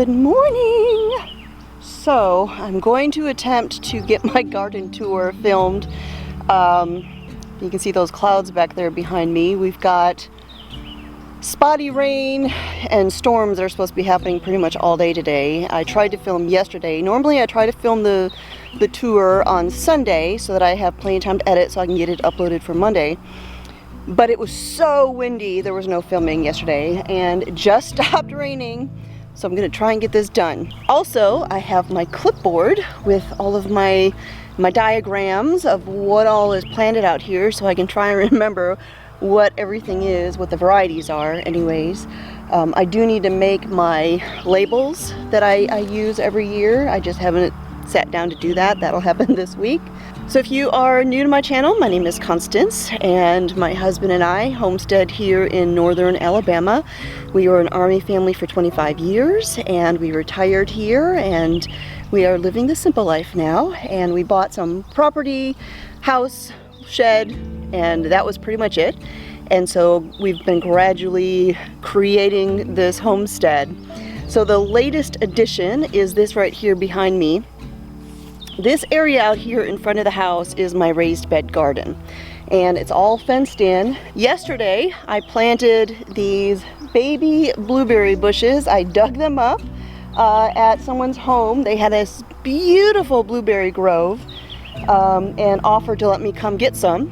Good morning! So, I'm going to attempt to get my garden tour filmed. You can see those clouds back there behind me. We've got spotty rain and storms that are supposed to be happening pretty much all day today. I tried to film yesterday. Normally I try to film the tour on Sunday so that I have plenty of time to edit so I can get it uploaded for Monday. But it was so windy, there was no filming yesterday, and it just stopped raining. So I'm going to try and get this done. Also, I have my clipboard with all of my diagrams of what all is planted out here so I can try and remember what everything is, what the varieties are anyways. I do need to make my labels that I use every year. I just haven't sat down to do that. That'll happen this week. So if you are new to my channel, my name is Constance, and my husband and I homestead here in northern Alabama. We were an Army family for 25 years, and we retired here, and we are living the simple life now. And we bought some property, house, shed, and that was pretty much it. And so we've been gradually creating this homestead. So the latest addition is this right here behind me. This area out here in front of the house is my raised bed garden, and it's all fenced in. Yesterday I planted these baby blueberry bushes. I dug them up at someone's home. They had this beautiful blueberry grove and offered to let me come get some.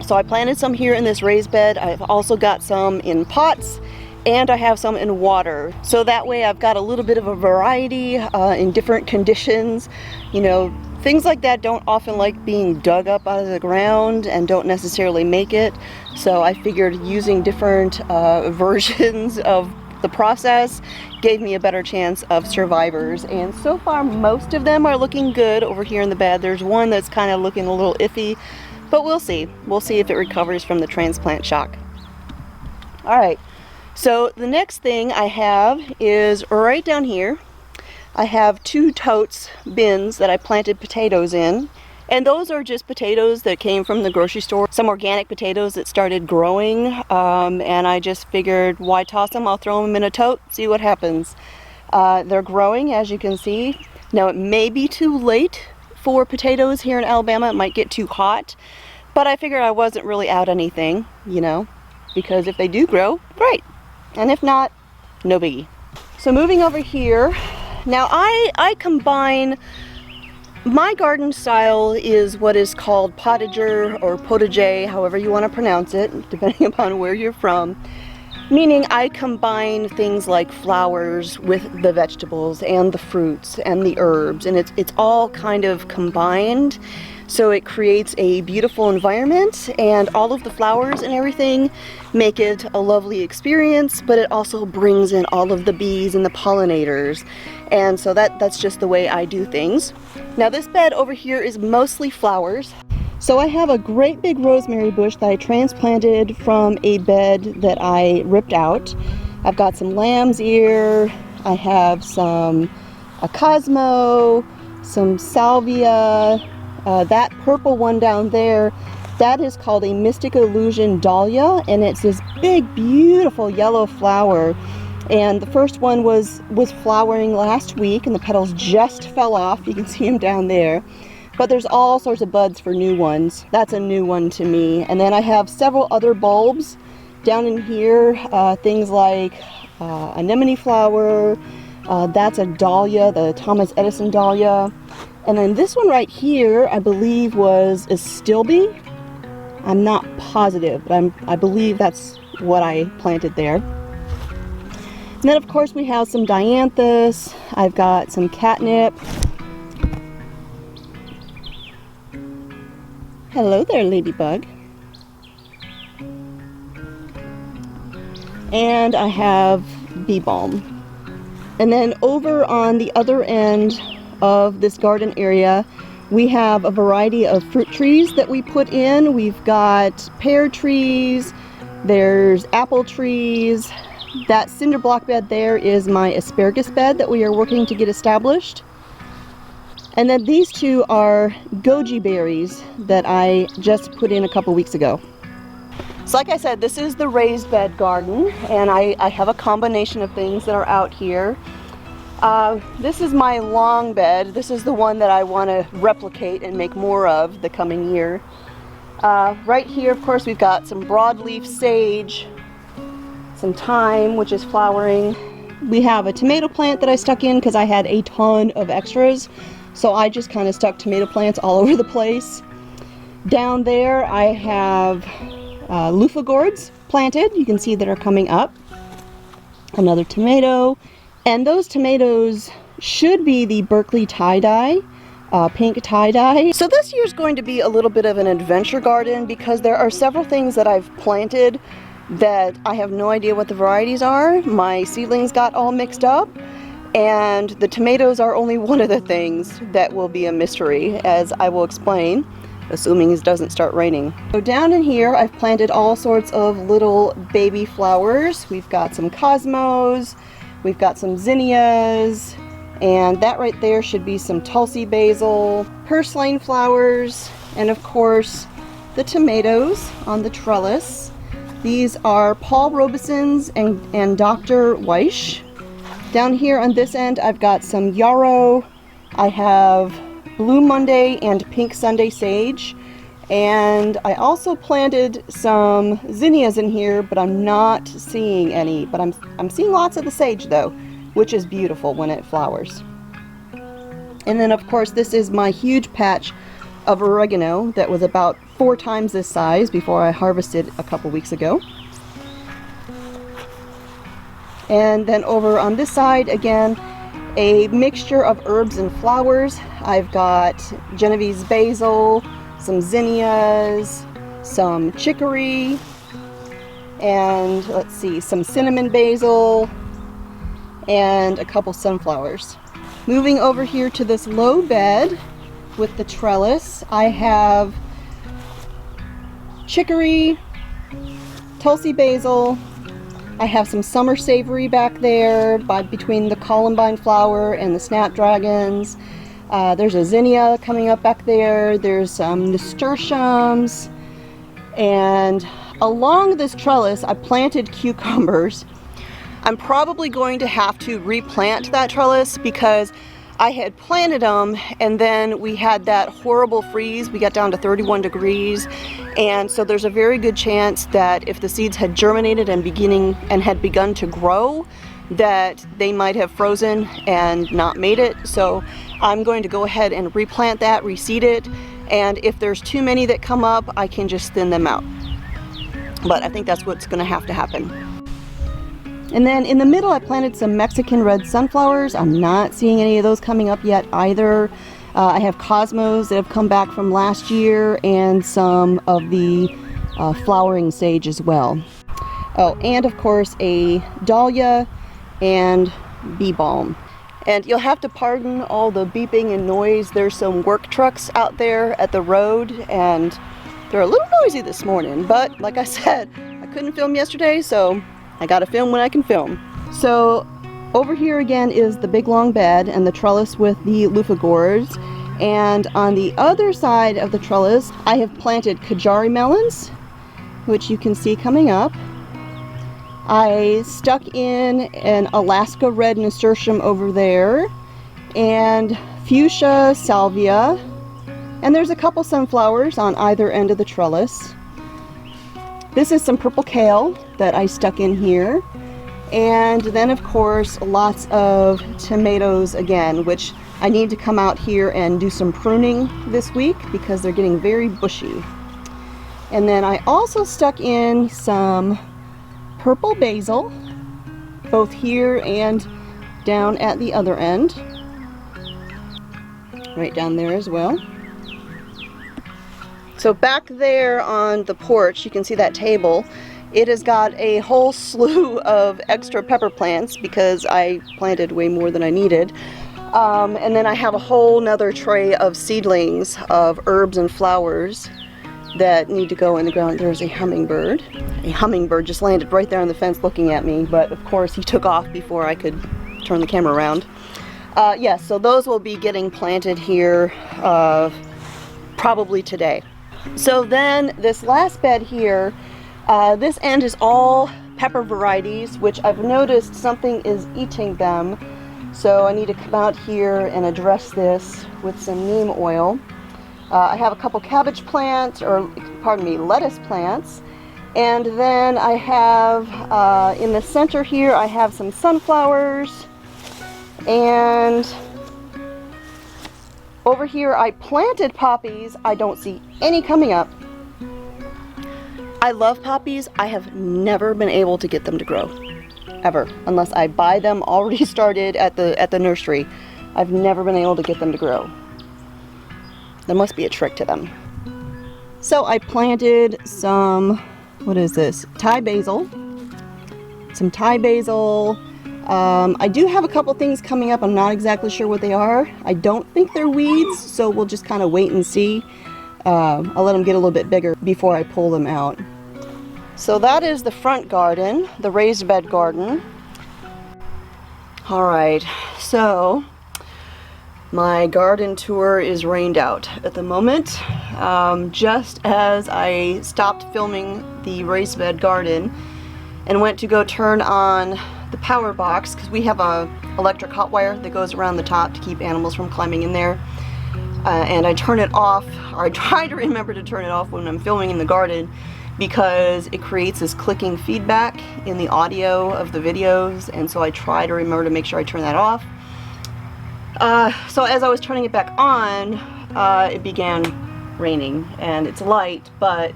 So I planted some here in this raised bed. I've also got some in pots, and I have some in water. So that way I've got a little bit of a variety in different conditions. You know, things like that don't often like being dug up out of the ground and don't necessarily make it. So I figured using different versions of the process gave me a better chance of survivors. And so far most of them are looking good over here in the bed. There's one that's kind of looking a little iffy, but we'll see. We'll see if it recovers from the transplant shock. All right. So the next thing I have is right down here. I have 2 totes bins that I planted potatoes in, and those are just potatoes that came from the grocery store. Some organic potatoes that started growing, and I just figured why toss them? I'll throw them in a tote, see what happens. They're growing, as you can see. Now it may be too late for potatoes here in Alabama. It might get too hot, but I figured I wasn't really out anything, you know, because if they do grow, great. And if not, no biggie. So moving over here, now I combine, my garden style is what is called potager or potager, however you want to pronounce it, depending upon where you're from. Meaning I combine things like flowers with the vegetables and the fruits and the herbs, and it's all kind of combined. So it creates a beautiful environment, and all of the flowers and everything make it a lovely experience, but it also brings in all of the bees and the pollinators. And so that's just the way I do things. Now this bed over here is mostly flowers. So I have a great big rosemary bush that I transplanted from a bed that I ripped out. I've got some lamb's ear, I have a Cosmo, some salvia. That purple one down there, that is called a Mystic Illusion Dahlia, and it's this big, beautiful yellow flower. And the first one was flowering last week, and the petals just fell off. You can see them down there. But there's all sorts of buds for new ones. That's a new one to me. And then I have several other bulbs down in here, things like anemone flower. That's a dahlia, the Thomas Edison dahlia. And then this one right here, I believe was a stilby. I'm not positive, but I believe that's what I planted there. And then of course we have some dianthus. I've got some catnip. Hello there, ladybug. And I have bee balm. And then over on the other end of this garden area, we have a variety of fruit trees that we put in. We've got pear trees, there's apple trees. That cinder block bed there is my asparagus bed that we are working to get established. And then these 2 are goji berries that I just put in a couple weeks ago. So like I said, this is the raised bed garden, and I have a combination of things that are out here. This is my long bed. This is the one that I want to replicate and make more of the coming year. Right here, of course, we've got some broadleaf sage, some thyme, which is flowering. We have a tomato plant that I stuck in because I had a ton of extras. So I just kind of stuck tomato plants all over the place. Down there I have loofah gourds planted. You can see that are coming up. Another tomato. And those tomatoes should be the Berkeley tie-dye, pink tie-dye. So this year's going to be a little bit of an adventure garden because there are several things that I've planted that I have no idea what the varieties are. My seedlings got all mixed up. And the tomatoes are only one of the things that will be a mystery, as I will explain, assuming it doesn't start raining. So down in here, I've planted all sorts of little baby flowers. We've got some cosmos, we've got some zinnias, and that right there should be some Tulsi basil, purslane flowers, and of course, the tomatoes on the trellis. These are Paul Robeson's and Dr. Weish. Down here on this end, I've got some yarrow, I have Blue Monday and Pink Sunday sage, and I also planted some zinnias in here, but I'm not seeing any, but I'm seeing lots of the sage though, which is beautiful when it flowers. And then of course this is my huge patch of oregano that was about 4 times this size before I harvested a couple weeks ago. And then over on this side, again, a mixture of herbs and flowers. I've got Genovese basil, some zinnias, some chicory, and let's see, some cinnamon basil, and a couple sunflowers. Moving over here to this low bed with the trellis, I have chicory, Tulsi basil, I have some summer savory back there between the columbine flower and the snapdragons. There's a zinnia coming up back there. There's some nasturtiums. And along this trellis, I planted cucumbers. I'm probably going to have to replant that trellis because I had planted them and then we had that horrible freeze. We got down to 31 degrees. And so there's a very good chance that if the seeds had germinated and had begun to grow, that they might have frozen and not made it. So I'm going to go ahead and replant that, reseed it. And if there's too many that come up, I can just thin them out. But I think that's what's going to have to happen. And then in the middle, I planted some Mexican red sunflowers. I'm not seeing any of those coming up yet either. I have cosmos that have come back from last year and some of the flowering sage as well. Oh, and of course a dahlia and bee balm. And you'll have to pardon all the beeping and noise. There's some work trucks out there at the road and they're a little noisy this morning. But like I said, I couldn't film yesterday, so I gotta film when I can film. So over here again is the big long bed and the trellis with the loofah gourds. And on the other side of the trellis, I have planted Kajari melons, which you can see coming up. I stuck in an Alaska red nasturtium over there, and fuchsia salvia, and there's a couple sunflowers on either end of the trellis. This is some purple kale that I stuck in here. And then of course lots of tomatoes again, which I need to come out here and do some pruning this week because they're getting very bushy. And then I also stuck in some purple basil, both here and down at the other end. Right down there as well. So back there on the porch, you can see that table. It has got a whole slew of extra pepper plants because I planted way more than I needed. And then I have a whole nother tray of seedlings of herbs and flowers that need to go in the ground. There's a hummingbird. A hummingbird just landed right there on the fence looking at me, but of course he took off before I could turn the camera around. Yes, so those will be getting planted here probably today. So then this last bed here, this end is all pepper varieties, which I've noticed something is eating them. So I need to come out here and address this with some neem oil. I have a couple cabbage plants, or pardon me, lettuce plants. And then I have, in the center here, I have some sunflowers. And over here I planted poppies. I don't see any coming up. I love poppies. I have never been able to get them to grow, ever, unless I buy them already started at the nursery. I've never been able to get them to grow. There must be a trick to them. So I planted some, what is this? Thai basil. Some Thai basil. I do have a couple things coming up. I'm not exactly sure what they are. I don't think they're weeds, so we'll just kind of wait and see. I'll let them get a little bit bigger before I pull them out. So that is the front garden, the raised bed garden. All right, so my garden tour is rained out at the moment. Just as I stopped filming the raised bed garden and went to go turn on the power box, because we have a electric hot wire that goes around the top to keep animals from climbing in there. And I turn it off, or I try to remember to turn it off when I'm filming in the garden, because it creates this clicking feedback in the audio of the videos, and so I try to remember to make sure I turn that off. So as I was turning it back on, it began raining, and it's light, but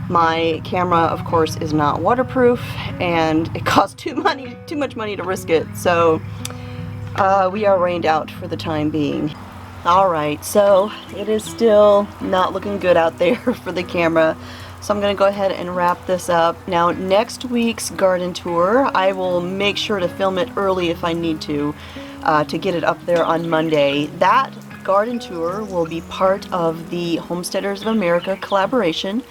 my camera, of course, is not waterproof, and it costs too much money to risk it, so we are rained out for the time being. Alright, so it is still not looking good out there for the camera, so I'm going to go ahead and wrap this up. Now, next week's garden tour, I will make sure to film it early if I need to get it up there on Monday. That garden tour will be part of the Homesteaders of America collaboration.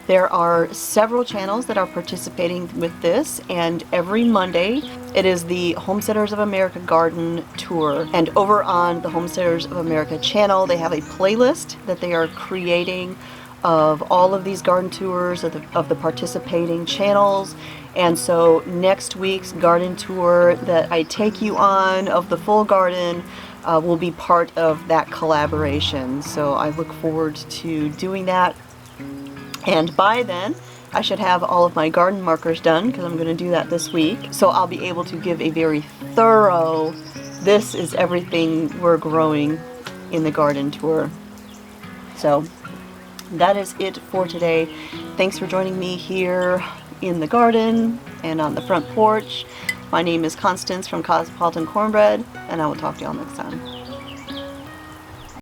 There are several channels that are participating with this, and every Monday it is the Homesteaders of America Garden Tour. And over on the Homesteaders of America channel, they have a playlist that they are creating of all of these garden tours of the participating channels. And so next week's garden tour that I take you on of the full garden will be part of that collaboration. So I look forward to doing that. And by then, I should have all of my garden markers done, because I'm going to do that this week. So I'll be able to give a very thorough, this is everything we're growing in the garden tour. So that is it for today. Thanks for joining me here in the garden and on the front porch. My name is Constance from Cosmopolitan Cornbread, and I will talk to y'all next time.